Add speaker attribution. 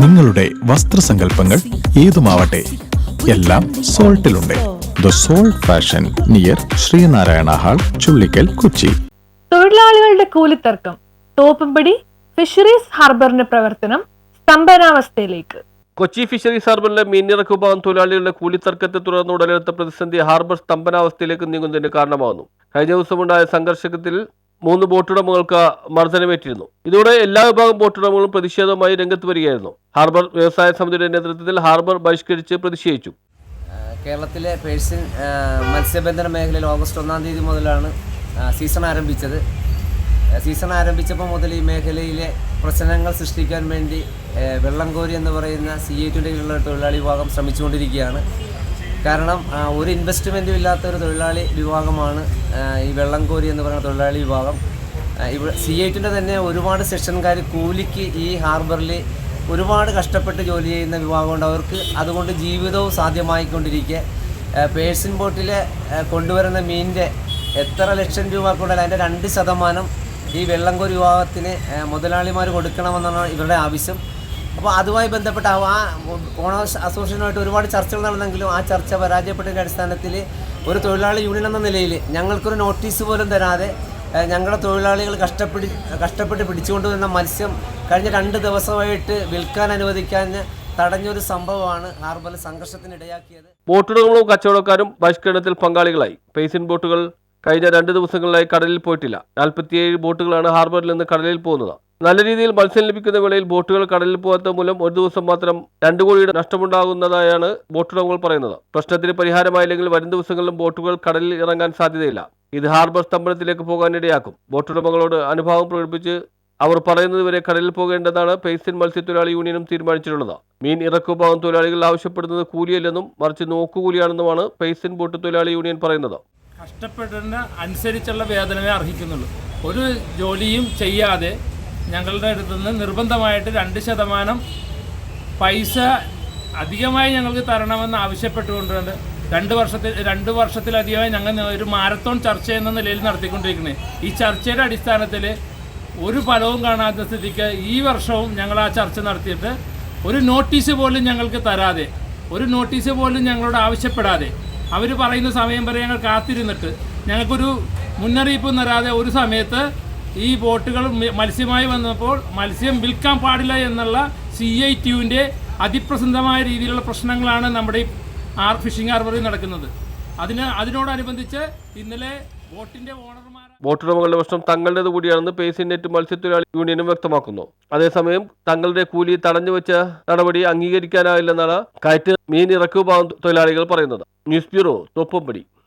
Speaker 1: നിങ്ങളുടെ വസ്ത്രസങ്കല്പങ്ങൾ ഏതുമാവട്ടെ, എല്ലാം സോൾട്ടിലുണ്ട്. The Salt Fashion near Sreenarayana Hall, Chullikkal, Kochi.
Speaker 2: തൊഴിലാളികളുടെ കൂലിത്തർക്കം. തോപ്പുംപടി ഫിഷറീസ് ഹാർബറിന്റെ പ്രവർത്തനം സ്തംഭനാവസ്ഥയിലേക്ക്.
Speaker 3: കൊച്ചി ഫിഷറീസ് ഹാർബറിലെ മീനിറക്കു ഭാഗം തൊഴിലാളികളുടെ കൂലിത്തർക്കത്തെ തുടർന്ന് ഉടലെടുത്ത പ്രതിസന്ധി ഹാർബർ സ്തംഭനാവസ്ഥയിലേക്ക് നീങ്ങുന്നതിന് കാരണമാകുന്നു. കഴിഞ്ഞ ദിവസമുണ്ടായ സംഘർഷത്തിൽ 3 ബോട്ടുടമകൾക്ക് മർദ്ദനമേറ്റിരുന്നു. ഇതോടെ എല്ലാ വിഭാഗം ബോട്ടുടമകളും പ്രതിഷേധവുമായി രംഗത്ത് വരികയായിരുന്നു. ഹാർബർ വ്യവസായ സമിതിയുടെ നേതൃത്വത്തിൽ ഹാർബർ ബഹിഷ്കരിച്ച് പ്രതിഷേധിച്ചു.
Speaker 4: കേരളത്തിലെ പേഴ്സിൻ മത്സ്യബന്ധന മേഖലയിൽ ഓഗസ്റ്റ് 1-ാം തീയതി മുതലാണ് സീസൺ ആരംഭിച്ചത്. സീസൺ ആരംഭിച്ചപ്പോൾ മുതൽ ഈ മേഖലയിലെ പ്രശ്നങ്ങൾ സൃഷ്ടിക്കാൻ വേണ്ടി വെള്ളംകോരി എന്ന് പറയുന്ന CA2ൻ്റെ കീഴിലുള്ള തൊഴിലാളി വിഭാഗം ശ്രമിച്ചുകൊണ്ടിരിക്കുകയാണ്. കാരണം ഒരു ഇൻവെസ്റ്റ്മെൻറ്റും ഇല്ലാത്ത ഒരു തൊഴിലാളി വിഭാഗമാണ് ഈ വെള്ളംകോരി എന്ന് പറയുന്ന തൊഴിലാളി വിഭാഗം. ഇവിടെ CA2ൻ്റെ തന്നെ ഒരുപാട് സെക്ഷൻകാർ കൂലിക്ക് ഈ ഹാർബറിൽ ഒരുപാട് കഷ്ടപ്പെട്ട് ജോലി ചെയ്യുന്ന വിഭാഗമുണ്ട്. അവർക്ക് അതുകൊണ്ട് ജീവിതവും സാധ്യമായിക്കൊണ്ടിരിക്കെ പേഴ്സിൻ ബോട്ടിലെ കൊണ്ടുവരുന്ന മീനിൻ്റെ എത്ര ലക്ഷം രൂപ കൊണ്ടാൽ അതിൻ്റെ 2% ഈ വെള്ളംകോരി വിഭാഗത്തിന് മുതലാളിമാർ കൊടുക്കണമെന്നാണ് ഇവരുടെ ആവശ്യം. അപ്പോൾ അതുമായി ബന്ധപ്പെട്ട ആ ഓണേഴ്സ് അസോസിയേഷനുമായിട്ട് ഒരുപാട് ചർച്ചകൾ നടന്നെങ്കിലും ആ ചർച്ച പരാജയപ്പെട്ടതിൻ്റെ അടിസ്ഥാനത്തിൽ ഒരു തൊഴിലാളി യൂണിയൻ എന്ന നിലയിൽ ഞങ്ങൾക്കൊരു നോട്ടീസ് പോലും തരാതെ ഞങ്ങളുടെ തൊഴിലാളികൾ കഷ്ടപ്പെട്ട് പിടിച്ചുകൊണ്ടുവരുന്ന മത്സ്യം കഴിഞ്ഞ 2 ദിവസമായിട്ട് വിൽക്കാൻ അനുവദിക്കാൻ തടഞ്ഞൊരു സംഭവമാണ് ഹാർബറിൽ സംഘർഷത്തിനിടയാക്കിയത്.
Speaker 3: ബോട്ടുടമകളും കച്ചവടക്കാരും ബഹിഷ്കരണത്തിൽ പങ്കാളികളായി. പേഴ്സിൻ ബോട്ടുകൾ കഴിഞ്ഞ 2 ദിവസങ്ങളിലായി കടലിൽ പോയിട്ടില്ല. 47 ബോട്ടുകളാണ് ഹാർബറിൽ നിന്ന് കടലിൽ പോകുന്നത്. നല്ല രീതിയിൽ മത്സ്യം ലഭിക്കുന്ന വേളയിൽ ബോട്ടുകൾ കടലിൽ പോകാത്ത മൂലം ഒരു ദിവസം മാത്രം 2 കോടിയുടെ നഷ്ടമുണ്ടാകുന്നതായാണ് ബോട്ടുടമകൾ പറയുന്നത്. പ്രശ്നത്തിന് പരിഹാരമായില്ലെങ്കിൽ വരും ദിവസങ്ങളിലും ബോട്ടുകൾ കടലിൽ ഇറങ്ങാൻ സാധ്യതയില്ല. ഇത് ഹാർബർ സ്തംഭനത്തിലേക്ക് പോകാനിടയാക്കും. ബോട്ടുടമകളോട് അനുഭാവം പ്രകടിപ്പിച്ച് അവർ പറയുന്നതുവരെ കടലിൽ പോകേണ്ടതാണ് പേഴ്സിൻ മത്സ്യത്തൊഴിലാളി യൂണിയനും തീരുമാനിച്ചിട്ടുള്ളത്. മീൻ ഇറക്കുഭാഗം തൊഴിലാളികൾ ആവശ്യപ്പെടുന്നത് കൂലിയല്ലെന്നും മറിച്ച് നോക്കുകൂലിയാണെന്നുമാണ് പേഴ്സിൻ ബോട്ട് തൊഴിലാളി യൂണിയൻ പറയുന്നത്.
Speaker 5: കഷ്ടപ്പെടുന്ന അനുസരിച്ചുള്ള വേതനമേ അർഹിക്കുന്നുള്ളൂ. ഒരു ജോലിയും ചെയ്യാതെ ഞങ്ങളുടെ അടുത്ത് നിന്ന് നിർബന്ധമായിട്ട് 2% പൈസ അധികമായി ഞങ്ങൾക്ക് തരണമെന്ന് ആവശ്യപ്പെട്ടുകൊണ്ടുണ്ട് 2 വർഷത്തിലധികമായി ഞങ്ങൾ ഒരു മാരത്തോൺ ചർച്ച എന്ന നിലയിൽ നടത്തിക്കൊണ്ടിരിക്കുന്നത്. ഈ ചർച്ചയുടെ അടിസ്ഥാനത്തിൽ ഒരു ഫലവും കാണാത്ത സ്ഥിതിക്ക് ഈ വർഷവും ഞങ്ങൾ ആ ചർച്ച നടത്തിയിട്ട് ഒരു നോട്ടീസ് പോലും ഞങ്ങൾക്ക് തരാതെ, ഒരു നോട്ടീസ് പോലും ഞങ്ങളോട് ആവശ്യപ്പെടാതെ, അവർ പറയുന്ന സമയം വരെ ഞങ്ങൾ കാത്തിരുന്നിട്ട് ഞങ്ങൾക്കൊരു മുന്നറിയിപ്പ് തരാതെ ഒരു സമയത്ത് ഈ ബോട്ടുകൾ മത്സ്യമായി വന്നപ്പോൾ മത്സ്യം വിൽക്കാൻ പാടില്ല എന്നുള്ള CA2ൻ്റെ അതിപ്രസന്നമായ രീതിയിലുള്ള പ്രശ്നങ്ങളാണ് നമ്മുടെ ഈ ഫിഷിംഗ് ഹാർബറിൽ നടക്കുന്നത്. അതിനോടനുബന്ധിച്ച് ഇന്നലെ ബോട്ടിൻ്റെ
Speaker 3: ബോട്ടുടമകളുടെ പ്രശ്നം തങ്ങളുടേത് കൂടിയാണെന്ന് പേഴ്സിൻ നെറ്റ് മത്സ്യത്തൊഴിലാളി യൂണിയനും വ്യക്തമാക്കുന്നു. അതേസമയം തങ്ങളുടെ കൂലി തടഞ്ഞുവെച്ച നടപടി അംഗീകരിക്കാനാവില്ലെന്നാണ് കയറ്റ് മീൻ ഇറക്കു ഭാഗം തൊഴിലാളികൾ പറയുന്നത്. News bureau, Thoppumpady.